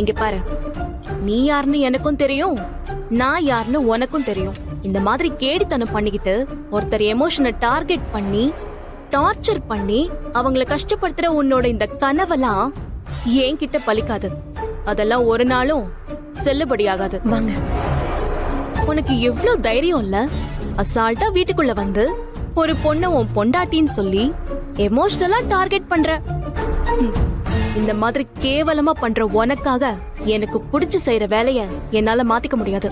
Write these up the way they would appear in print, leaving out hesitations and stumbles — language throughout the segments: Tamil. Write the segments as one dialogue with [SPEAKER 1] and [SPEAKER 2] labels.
[SPEAKER 1] இங்க பாரு, நீ யாருன்னு எனக்கும் தெரியும், நான் யாருன்னு உனக்கும் தெரியும். இந்த மாதிரி கேடித்தனம் பண்ணிக்கிட்டு ஒருத்தர் எமோஷனை டார்கெட் பண்ணி டார்ச்சர் பண்ணி அவங்கள கஷ்டப்படுத்துற உன்னோட இந்த கனவெல்லாம் என்கிட்ட பலிக்காது. அதெல்லாம் ஒரு நாளும் செல்லுபடியாகாது.
[SPEAKER 2] வாங்க.
[SPEAKER 1] உனக்கு எவ்வளவு தைரியம் இல்ல? அசால்ட்டா வீட்டுக்குள்ள வந்து ஒரு பொண்ண உன் பொண்டாட்டின்னு சொல்லி எமோஷனலா டார்கெட் பண்ற. இந்த மாதிரி கேவலமா பண்ற உனக்காக எனக்கு புடிச்சு செய்யற வேலைய என்னால மாத்திக்க முடியாது.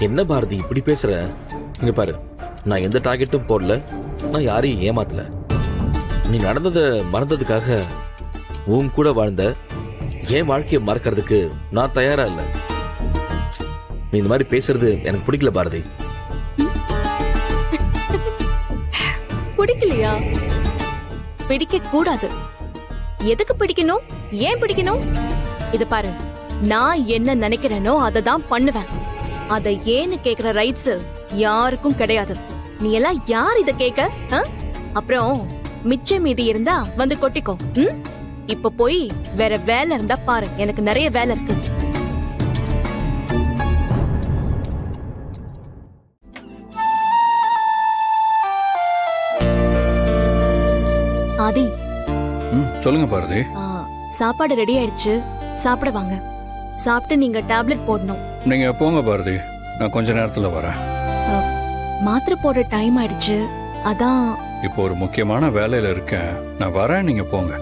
[SPEAKER 3] என்ன பாரதி இப்படி பேசுற? இங்க பாரு, நான் எந்த டார்கெட்டும் போடல, நான் யாரையும் ஏமாத்தல. நீ நடந்ததை மறந்ததுக்காக உன் கூட வாழ்ந்த என் வாழ்க்கையை மறக்கிறதுக்கு நான் தயாரா இல்ல. நீ இந்த மாதிரி பேசுறது எனக்கு பிடிக்கல பாரதி.
[SPEAKER 1] பிடிக்கலையா? பிடிக்க கூடாது. எதுக்கு பிடிக்கணும்? ஏன் பிடிக்கணும்? இது பாரு, நான் என்ன நினைக்கிறேனோ அதை தான் பண்ணுவேன். அதை ஏன்னு கேக்குற ரைட்ஸ் யாருக்கும் கிடையாது. நீ எல்லாம் யார் இத கேக்க? அப்புறம் மிச்ச மீதி இருந்தா வந்து கொட்டிக்கோ. இப்ப போய் வேற வேலை இருந்தா பாரு, எனக்கு நிறைய வேலை இருக்கு. ஆதி,
[SPEAKER 4] சொல்லுங்க பாரதி.
[SPEAKER 1] சாப்பாடு ரெடி ஆயிடுச்சு, சாப்பிட வாங்க. சாப்பிட்டு நீங்க டேப்லெட் போடணும்.
[SPEAKER 4] நீங்க போங்க பாரதி, நான் கொஞ்ச நேரத்துல வரேன்.
[SPEAKER 1] மாத்திரை போட டைம் ஆயிடுச்சு, அதான்.
[SPEAKER 4] இப்போ ஒரு முக்கியமான வேலையில இருக்கேன், நான் வரேன், நீங்க போங்க.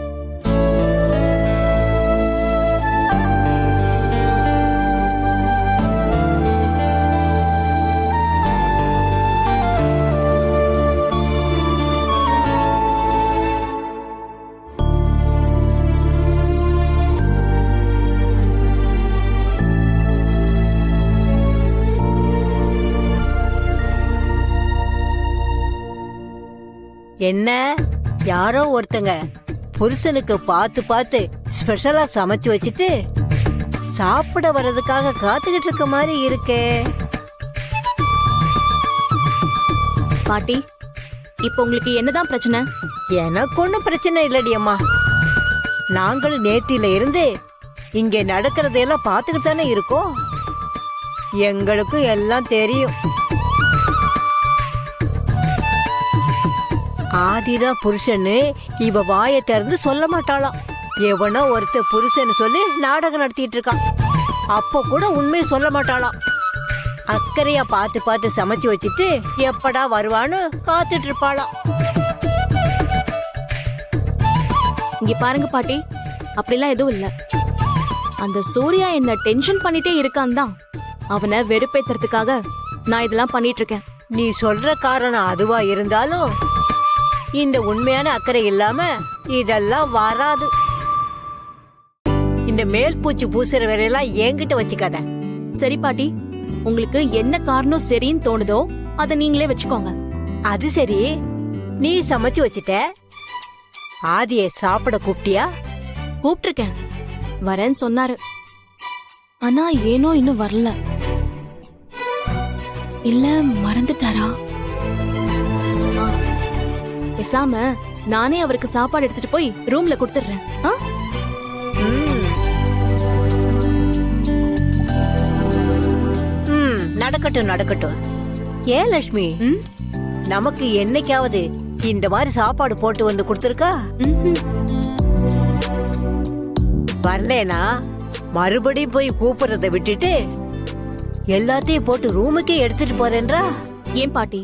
[SPEAKER 5] என்ன, யாரோ ஒருத்தங்க புருஷனுக்கு பார்த்து பார்த்து ஸ்பெஷலா சமைச்சு வச்சுட்டு சாப்பிட வர்றதுக்காக காத்துக்கிட்டு இருக்க மாதிரி இருக்கே.
[SPEAKER 1] பாட்டி, இப்ப உங்களுக்கு என்னதான் பிரச்சனை?
[SPEAKER 5] எனக்கு ஒண்ணும் பிரச்சனை இல்லடி அம்மா. நாங்களும் நேத்தில இருந்து இங்க நடக்கிறதையெல்லாம் பார்த்துக்கிட்டு தானே இருக்கோம். எங்களுக்கும் எல்லாம் தெரியும். ஆதிதான் புருஷன்னு இவ வாயை திறந்து சொல்ல மாட்டாளாம். எவனோ ஒருத்த புருஷன்னு சொல்லி நாடகம் நடத்திட்டு இருக்கான். அப்ப கூட உண்மையை சொல்ல மாட்டாளாம். அக்கறையா பார்த்து பார்த்து சமைச்சு வச்சுட்டு எப்படா வருவான்னு காத்துட்டு இருப்பாளாம்.
[SPEAKER 1] இங்க பாருங்க பாட்டி, அப்படிலாம் எதுவும் இல்ல. அந்த சூர்யா என்ன டென்ஷன் பண்ணிட்டே இருக்கான் தான். அவனை வெறுப்பேத்துறதுக்காக நான் இதெல்லாம் பண்ணிட்டு இருக்கேன்.
[SPEAKER 5] நீ சொல்ற காரணம் அதுவா இருந்தாலும் இந்த உண்மையான அக்கறை இல்லாம இதெல்லாம் வராது. இந்த மேல் பூச்சி பூசுற வேலையெல்லாம் என்கிட்ட வச்சுக்காத.
[SPEAKER 1] சரி பாட்டி, உங்களுக்கு என்ன காரணம் சரின்னு தோணுதோ அதை நீங்களே வச்சுக்கோங்க.
[SPEAKER 5] அது சரி, நீ சமைச்சு வச்சுட்ட, ஆதியை சாப்பிட கூப்பிட்டியா?
[SPEAKER 1] கூப்பிட்டிருக்கேன், வரேன்னு சொன்னாரு. ஆனா ஏனோ இன்னும் வரல. இல்ல மறந்துட்டாரா? பேசாம நானே அவருக்கு சாப்பாடு எடுத்துட்டு போய் ரூம்ல கொடுத்துடுறேன்.
[SPEAKER 5] நடக்கட்டும் நடக்கட்டும். ஏன் லட்சுமி, நமக்கு என்னைக்காவது இந்த மாதிரி சாப்பாடு போட்டு வந்து கொடுத்துருக்கா? வரலனா மறுபடியும் போய் கூப்பிடுறத விட்டுட்டு எல்லாத்தையும் போட்டு ரூமுக்கே எடுத்துட்டு போறேன்றா.
[SPEAKER 1] ஏன் பாட்டி,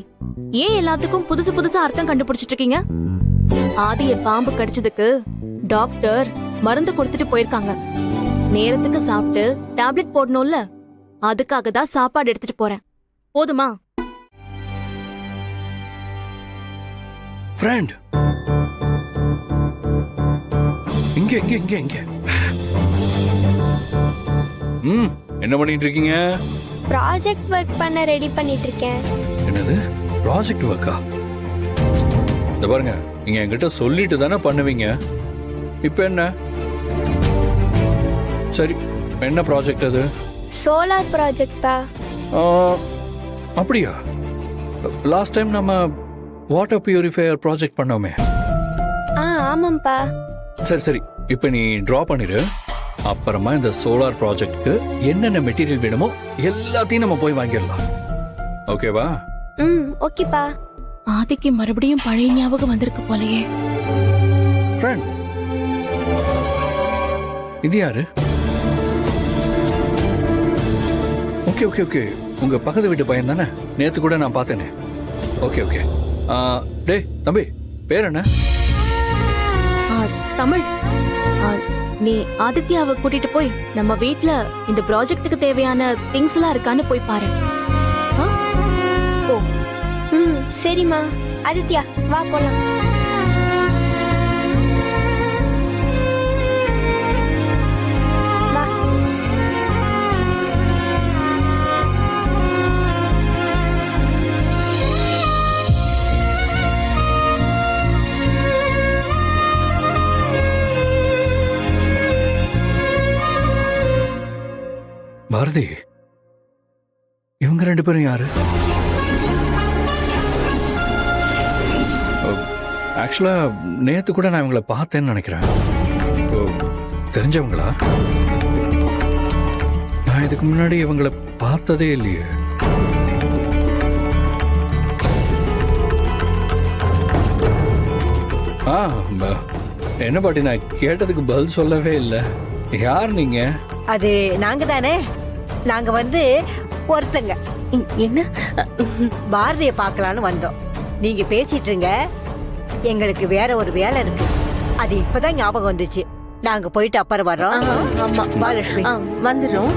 [SPEAKER 1] ஏன் எல்லாத்துக்கும் புதுசு புதுசா அர்த்தம் கண்டுபிடிச்சிட்டு இருக்கீங்க? ஆதிய பாம்பு கடிச்சதுக்கு டாக்டர் மருந்து கொடுத்துட்டு போயிருக்காங்க. நேரத்துக்கு சாப்பிட்டு டேப்லெட் போடணும்ல, அதுக்காக தான் சாப்பாடு எடுத்துட்டு போறேன். போதுமா?
[SPEAKER 4] ஃப்ரெண்ட், இங்க இங்க இங்க இங்க. என்ன பண்ணிட்டு இருக்கீங்க?
[SPEAKER 6] ப்ராஜெக்ட் ஒர்க் பண்ண ரெடி பண்ணிட்டு இருக்கேன்.
[SPEAKER 4] என்னது ப்ராஜெக்ட் ஒர்க்கா? இந்த பாருங்க, நீங்க என்கிட்ட சொல்லிட்டு தானே பண்ணுவீங்க. இப்ப என்ன? சரி, என்ன ப்ராஜெக்ட் அது?
[SPEAKER 6] சோலார் ப்ராஜெக்ட் பா.
[SPEAKER 4] அப்படியா? லாஸ்ட் டைம் நம்ம வாட்டர் பியூரிஃபையர் ப்ராஜெக்ட் பண்ணோமே.
[SPEAKER 6] ஆமாம்பா.
[SPEAKER 4] சரி சரி, இப்ப நீ டிரா பண்ணிரு, அப்புறமா இந்த சோலார் ப்ராஜெக்ட்க்கு என்னென்ன மெட்டீரியல் வேணுமோ எல்லாத்தையும் நம்ம போய் வாங்கிடலாம். ஓகேவா?
[SPEAKER 6] ம் ஓகேப்பா.
[SPEAKER 1] ஆதிக்கு மறுபடியும் பழைய ஞாபகம் வந்திருக்கு போலயே.
[SPEAKER 4] ஃப்ரெண்ட், இது யாரு? ஓகே ஓகே ஓகே, உங்க பக்கத்து வீட்டு பையன் தானே? நேத்து கூட நான் பார்த்தேனே. Okay okay. டேய் தம்பி, பேர் என்ன?
[SPEAKER 1] தமிழ். நீ ஆதித்யாவை கூட்டிட்டு போய் நம்ம வீட்ல இந்த ப்ராஜெக்ட்டுக்கு தேவையான திங்ஸ் எல்லாம் இருக்கான்னு போய் பாரு. ஓ
[SPEAKER 6] ம் சரிம்மா. ஆதித்யா வா போலாம். வா.
[SPEAKER 4] பாரதி, இவங்க ரெண்டு பேரும் யாரு? ஆக்சுவலா நேத்து கூட நான் இவங்கள பார்த்தேன்னு நினைக்கிறேன். ஓ, தெரிஞ்சவங்களா? நான் இதுக்கு முன்னாடி இவங்கள பார்த்ததே இல்லையே. ஆ, என்ன பாட்டி, நான் கேட்டதுக்கு பதில் சொல்லவே இல்லை. யார் நீங்க?
[SPEAKER 5] அது நாங்க தானே. நாங்க வந்து ஒருத்தங்க
[SPEAKER 2] என்ன
[SPEAKER 5] பாரதிய பார்க்கலான்னு வந்தோம். நீங்க பேசிட்டு இருங்க, எங்களுக்கு வேற ஒரு வேலை இருக்கு. அது இப்பதான் ஞாபகம் வந்துச்சு. நாங்க போயிட்டு அப்புறம் வர்றோம்.
[SPEAKER 2] ஆமா
[SPEAKER 5] வா லட்சுமி.
[SPEAKER 2] வந்துடும்.